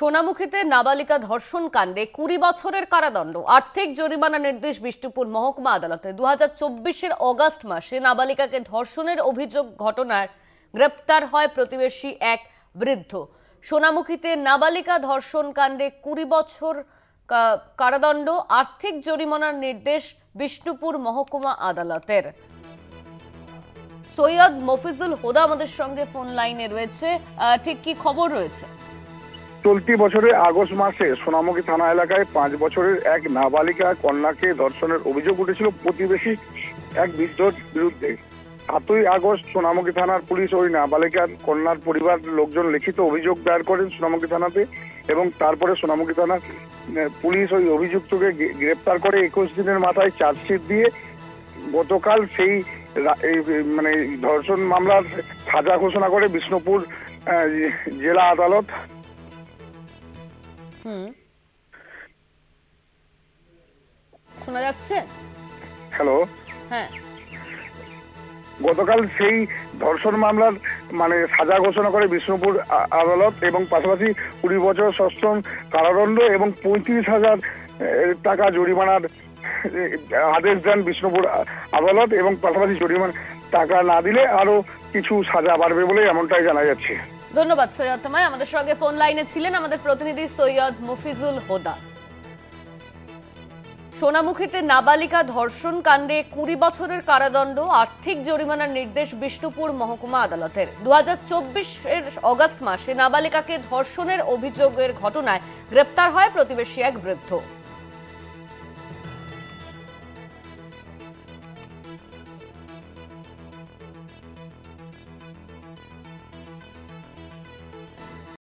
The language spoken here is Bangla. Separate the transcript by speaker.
Speaker 1: সোনামুখীতে নাবালিকা ধর্ষণ কাণ্ডে 20 বছরের কারাদণ্ড, আর্থিক জরিমানা নির্দেশ বিষ্ণুপুর মহকুমা আদালতে। 2024-এর অগাস্ট মাসে নাবালিকাকে ধর্ষণের অভিযোগ ঘটনায় গ্রেপ্তার হয় প্রতিবেশী এক বৃদ্ধ। সোনামুখীতে নাবালিকা ধর্ষণ কাণ্ডে 20 বছর কারাদণ্ড, আর্থিক জরিমানার নির্দেশ বিষ্ণুপুর মহকুমা আদালতের। সৈয়দ মফিজুল হুদা আমাদের সঙ্গে ফোন লাইনে রয়েছে। ঠিক কি খবর রয়েছে?
Speaker 2: চলতি বছরের আগস্ট মাসে সোনামুখী থানা এলাকায় 5 বছরের এক নাবালিকা কন্যাকে ধর্ষণের অভিযোগ উঠেছিল প্রতিবেশী এক বৃদ্ধর বিরুদ্ধে। 7ই আগস্ট সোনামুখী থানার পুলিশ ওই নাবালিকার কন্যার পরিবার লোকজন লিখিত অভিযোগ দায়ের করেন সোনামুখী থানাতে, এবং তারপরে সোনামুখী থানার পুলিশ ওই অভিযুক্তকে গ্রেপ্তার করে 21 দিনের মাথায় চার্জশিট দিয়ে গতকাল সেই মানে ধর্ষণ মামলার সাজা ঘোষণা করে বিষ্ণুপুর জেলা আদালত।
Speaker 1: শোনা যাচ্ছে?
Speaker 2: হ্যালো,
Speaker 1: হ্যাঁ।
Speaker 2: গতকাল সেই ধর্ষণ মামলার মানে সাজা ঘোষণা করে বিষ্ণুপুর আদালত, এবং পাশাপাশি 20 বছর সশ্রম কারাদণ্ড এবং 35,000 টাকা জরিমানার আদেশ দেন বিষ্ণুপুর আদালত, এবং পাশাপাশি জরিমানা টাকা না দিলে আরো কিছু সাজা বাড়বে বলে এমনটাই জানা যাচ্ছে।
Speaker 1: ধন্যবাদ সৈয়দ তোমায়। আমাদের সঙ্গে ফোন লাইনে ছিলেন আমাদের প্রতিনিধি সৈয়দ মফিজুল হুদা। সোনামুখীতে নাবালিকা ধর্ষণ কাণ্ডে 20 বছরের কারাদণ্ড, আর্থিক জরিমানার নির্দেশ বিষ্ণুপুর মহকুমা আদালতের। 2024-এর অগাস্ট মাসে নাবালিকাকে ধর্ষণের অভিযোগের ঘটনায় গ্রেপ্তার হয় প্রতিবেশী এক বৃদ্ধ।